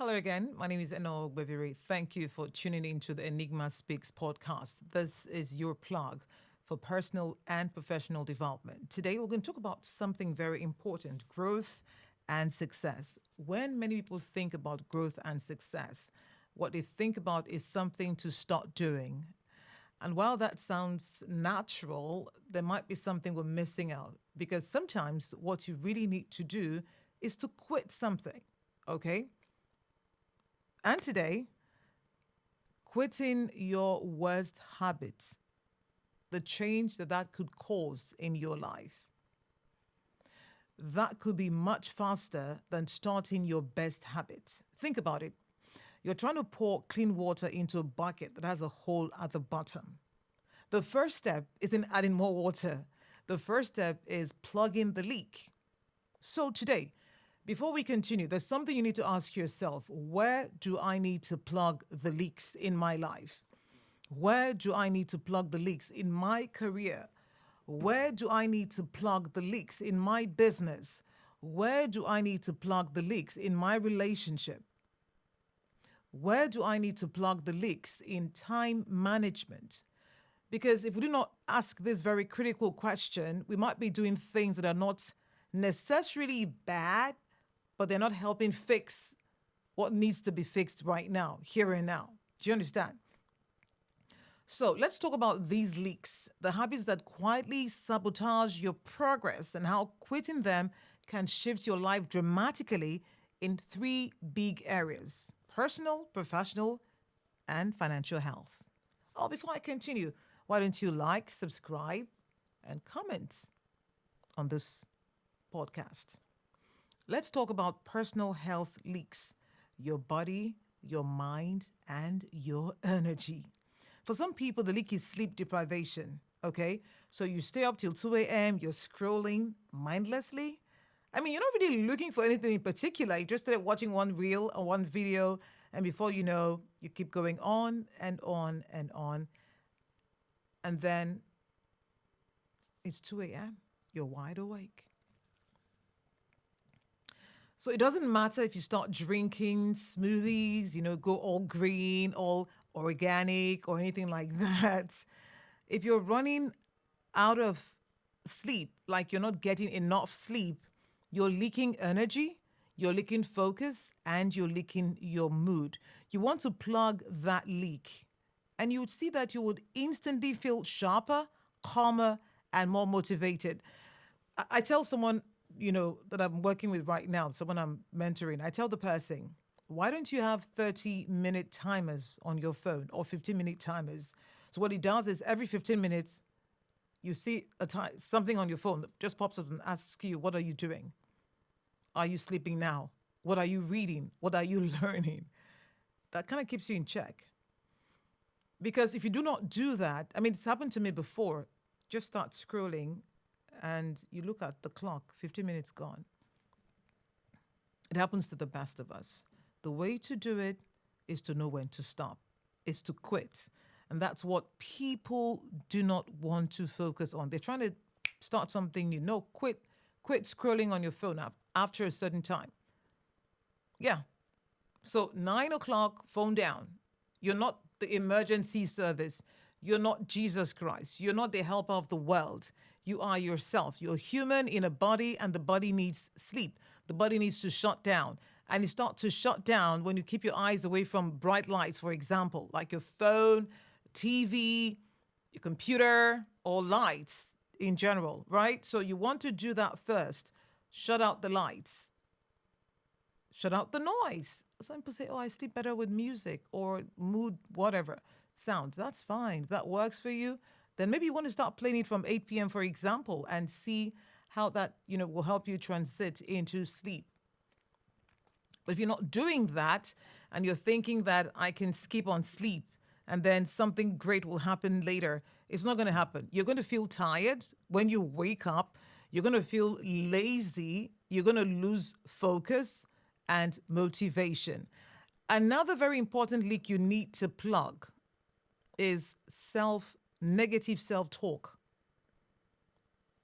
Hello again. My name is Eno Beviri. Thank you for tuning into the Enigma Speaks podcast. This is your plug for personal and professional development. Today, we're going to talk about something very important: growth and success. When many people think about growth and success, what they think about is something to start doing. And while that sounds natural, there might be something we're missing out because sometimes what you really need to do is to quit something, okay? And today, quitting your worst habits, the change that could cause in your life, that could be much faster than starting your best habits. Think about it. You're trying to pour clean water into a bucket that has a hole at the bottom. The first step isn't adding more water. The first step is plugging the leak. So today, before we continue, there's something you need to ask yourself. Where do I need to plug the leaks in my life? Where do I need to plug the leaks in my career? Where do I need to plug the leaks in my business? Where do I need to plug the leaks in my relationship? Where do I need to plug the leaks in time management? Because if we do not ask this very critical question, we might be doing things that are not necessarily bad, but they're not helping fix what needs to be fixed right now, here and now. Do you understand? So let's talk about these leaks, the habits that quietly sabotage your progress and how quitting them can shift your life dramatically in three big areas: personal, professional, and financial health. Oh, before I continue, why don't you like, subscribe, and comment on this podcast? Let's talk about personal health leaks: your body, your mind, and your energy. For some people, the leak is sleep deprivation, okay? So you stay up till 2 a.m., you're scrolling mindlessly. I mean, you're not really looking for anything in particular. You just started watching one reel or one video, and before you know, you keep going on and on and on. And then it's 2 a.m., you're wide awake. So it doesn't matter if you start drinking smoothies, go all green, all organic, or anything like that. If you're running out of sleep, like you're not getting enough sleep, you're leaking energy, you're leaking focus, and you're leaking your mood. You want to plug that leak, and you would see that you would instantly feel sharper, calmer, and more motivated. I tell someone, that I'm working with right now, someone I'm mentoring, I tell the person, why don't you have 30-minute timers on your phone or 15-minute timers? So what it does is every 15 minutes, you see something on your phone that just pops up and asks you, what are you doing? Are you sleeping now? What are you reading? What are you learning? That kind of keeps you in check. Because if you do not do that, I mean, it's happened to me before. Just start scrolling and you look at the clock, 15 minutes gone. It happens to the best of us. The way to do it is to know when to stop, is to quit. And that's what people do not want to focus on. They're trying to start something new. No, quit scrolling on your phone after a certain time. Yeah. So 9 o'clock, phone down. You're not the emergency service. You're not Jesus Christ. You're not the helper of the world. You are yourself. You're human in a body, and the body needs sleep. The body needs to shut down. And it starts to shut down when you keep your eyes away from bright lights, for example, like your phone, TV, your computer, or lights in general, right? So you want to do that first. Shut out the lights. Shut out the noise. Some people say, I sleep better with music or mood, whatever sounds. That's fine. If that works for you, then maybe you want to start playing it from 8 p.m., for example, and see how that, will help you transit into sleep. But if you're not doing that and you're thinking that I can skip on sleep and then something great will happen later, it's not going to happen. You're going to feel tired when you wake up. You're going to feel lazy. You're going to lose focus and motivation. Another very important leak you need to plug is negative self-talk.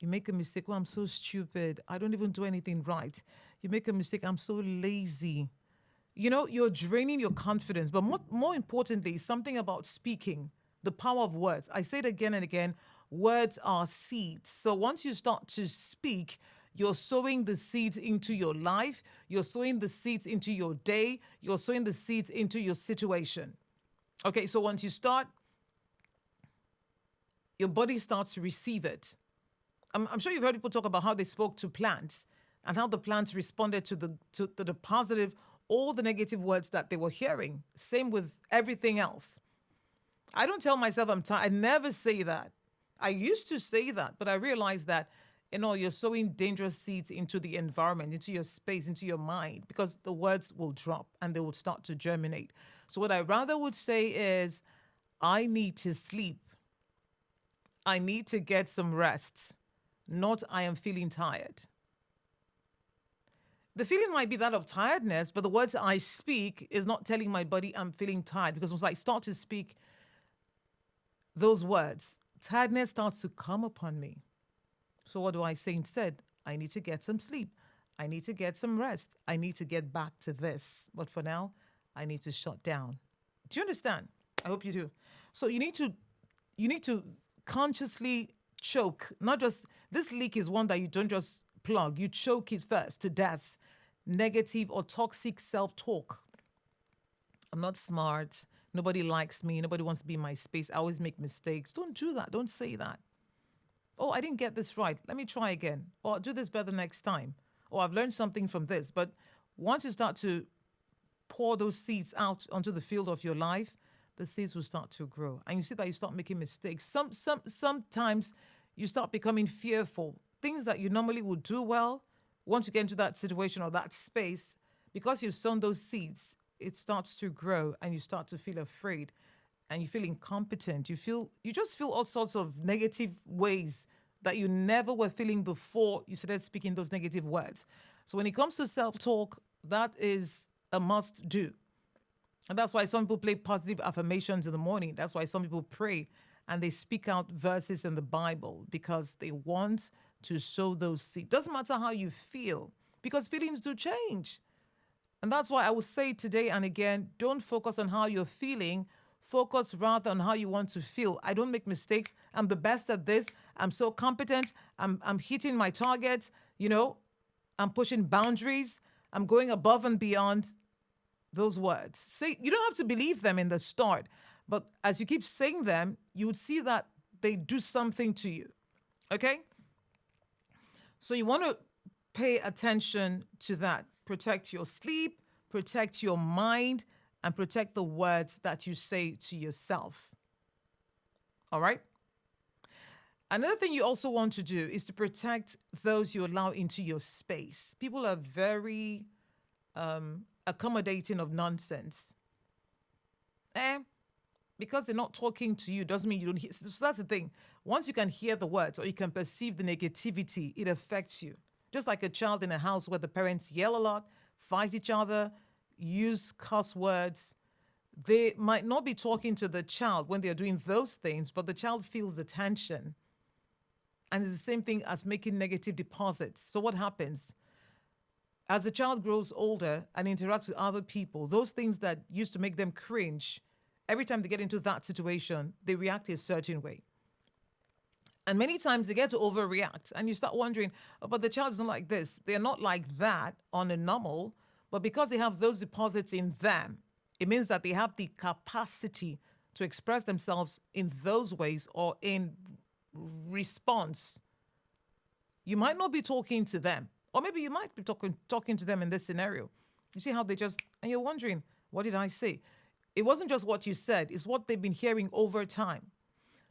You make a mistake. I'm so stupid. I don't even do anything right. You make a mistake. I'm so lazy. you're draining your confidence. But more importantly, something about speaking, the power of words. I say it again and again, words are seeds. So once you start to speak, you're sowing the seeds into your life, you're sowing the seeds into your day, you're sowing the seeds into your situation. Okay, so once you start, your body starts to receive it. I'm sure you've heard people talk about how they spoke to plants and how the plants responded to the positive, all the negative words that they were hearing. Same with everything else. I don't tell myself I'm tired. I never say that. I used to say that, but I realized that, you're sowing dangerous seeds into the environment, into your space, into your mind, because the words will drop and they will start to germinate. So what I rather would say is, I need to sleep. I need to get some rest, not I am feeling tired. The feeling might be that of tiredness, but the words I speak is not telling my body I'm feeling tired, because once I start to speak those words, tiredness starts to come upon me. So what do I say instead? I need to get some sleep. I need to get some rest. I need to get back to this. But for now, I need to shut down. Do you understand? I hope you do. So you need to consciously choke. Not just, this leak is one that you don't just plug. You choke it first to death. Negative or toxic self-talk. I'm not smart. Nobody likes me. Nobody wants to be in my space. I always make mistakes. Don't do that. Don't say that. Oh, I didn't get this right. Let me try again. Or I'll do this better next time. Or I've learned something from this. But once you start to pour those seeds out onto the field of your life, the seeds will start to grow. And you see that you start making mistakes. Sometimes you start becoming fearful. Things that you normally would do well, once you get into that situation or that space, because you've sown those seeds, it starts to grow and you start to feel afraid and you feel incompetent. You just feel all sorts of negative ways that you never were feeling before you started speaking those negative words. So when it comes to self-talk, that is a must do. And that's why some people play positive affirmations in the morning. That's why some people pray and they speak out verses in the Bible, because they want to sow those seeds. Doesn't matter how you feel, because feelings do change. And that's why I will say today and again, don't focus on how you're feeling. Focus rather on how you want to feel. I don't make mistakes. I'm the best at this. I'm so competent. I'm hitting my targets. I'm pushing boundaries. I'm going above and beyond. Those words. Say, you don't have to believe them in the start, but as you keep saying them, you would see that they do something to you. Okay? So you want to pay attention to that. Protect your sleep, protect your mind, and protect the words that you say to yourself. All right? Another thing you also want to do is to protect those you allow into your space. People are very accommodating of nonsense. Because they're not talking to you doesn't mean you don't hear. So that's the thing. Once you can hear the words or you can perceive the negativity, it affects you. Just like a child in a house where the parents yell a lot, fight each other, use curse words. They might not be talking to the child when they're doing those things, but the child feels the tension. And it's the same thing as making negative deposits. So what happens? As the child grows older and interacts with other people, those things that used to make them cringe, every time they get into that situation, they react a certain way. And many times they get to overreact and you start wondering, oh, but the child isn't like this. They're not like that on a normal, but because they have those deposits in them, it means that they have the capacity to express themselves in those ways or in response. You might not be talking to them, or maybe you might be talking to them in this scenario. You see how and you're wondering, what did I say? It wasn't just what you said, it's what they've been hearing over time.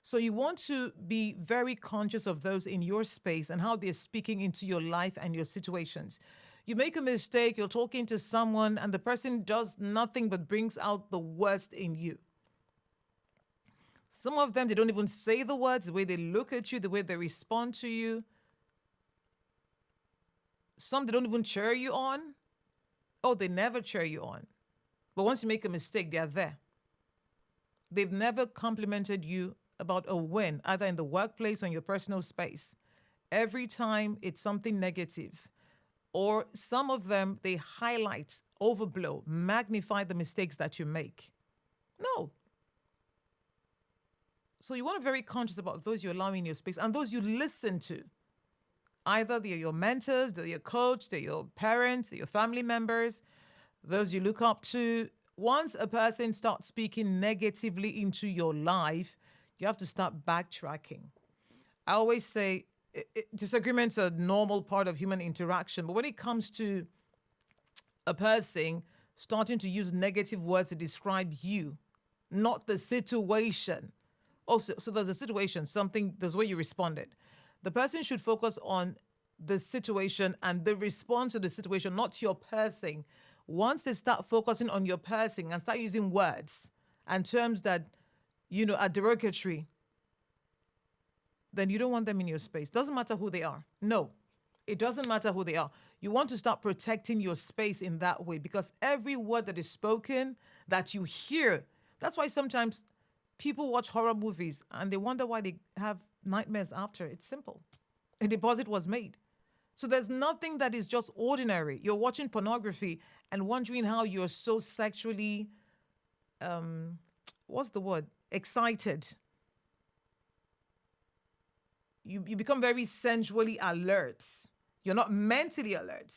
So you want to be very conscious of those in your space and how they're speaking into your life and your situations. You make a mistake, you're talking to someone, and the person does nothing but brings out the worst in you. Some of them, they don't even say the words, the way they look at you, the way they respond to you. Some, they don't even cheer you on. Oh, they never cheer you on. But once you make a mistake, they're there. They've never complimented you about a win, either in the workplace or in your personal space. Every time it's something negative. Or some of them, they highlight overblow, magnify the mistakes that you make. No. So you want to be very conscious about those you allow in your space and those you listen to. Either they're your mentors, they're your coach, they're your parents, they're your family members, those you look up to. Once a person starts speaking negatively into your life, you have to start backtracking. I always say disagreements are a normal part of human interaction, but when it comes to a person starting to use negative words to describe you, not the situation. Also, so there's a situation, something, there's where you responded. The person should focus on the situation and the response to the situation, not your person. Once they start focusing on your person and start using words and terms that, are derogatory, then you don't want them in your space. Doesn't matter who they are. No, it doesn't matter who they are. You want to start protecting your space in that way because every word that is spoken that you hear, that's why sometimes people watch horror movies and they wonder why they have nightmares after. It's simple. A deposit was made. So there's nothing that is just ordinary. You're watching pornography and wondering how you're so sexually, what's the word? Excited. You become very sensually alert. You're not mentally alert.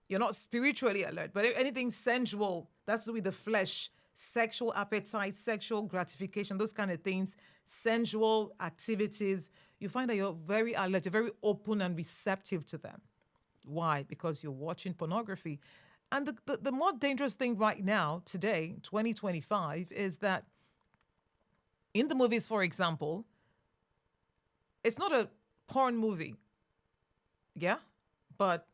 You're not spiritually alert. But anything sensual, that's with the flesh, sexual appetite, sexual gratification, those kind of things, sensual activities, you find that you're very alert, you're very open and receptive to them. Why? Because you're watching pornography. And the more dangerous thing right now, today, 2025, is that in the movies, for example, it's not a porn movie, yeah? But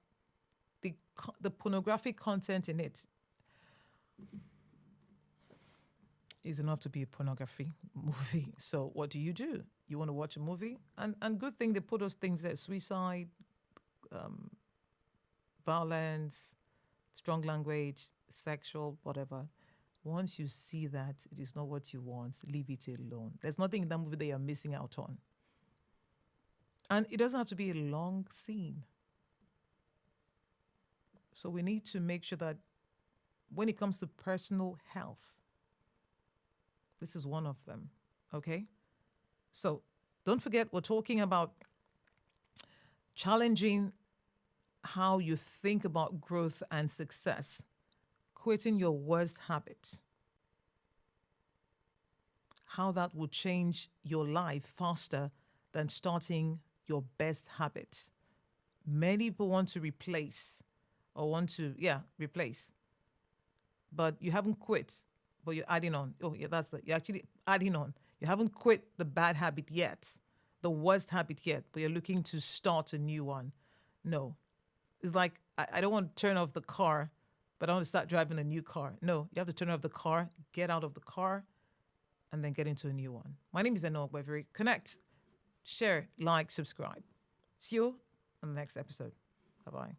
the pornographic content in it is enough to be a pornography movie. So what do? You want to watch a movie? And good thing they put those things there, suicide, violence, strong language, sexual, whatever. Once you see that it is not what you want, leave it alone. There's nothing in that movie that you're missing out on. And it doesn't have to be a long scene. So we need to make sure that when it comes to personal health, this is one of them, okay? So don't forget, we're talking about challenging how you think about growth and success, quitting your worst habit, how that will change your life faster than starting your best habits. Many people want to replace, but you haven't quit, but you're adding on. Oh, yeah, that's it. You're actually adding on. You haven't quit the bad habit yet, the worst habit yet, but you're looking to start a new one. No. It's like, I don't want to turn off the car, but I want to start driving a new car. No, you have to turn off the car, get out of the car, and then get into a new one. My name is Enoch Beverly. Connect, share, like, subscribe. See you on the next episode. Bye-bye.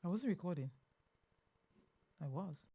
I wasn't recording. I was.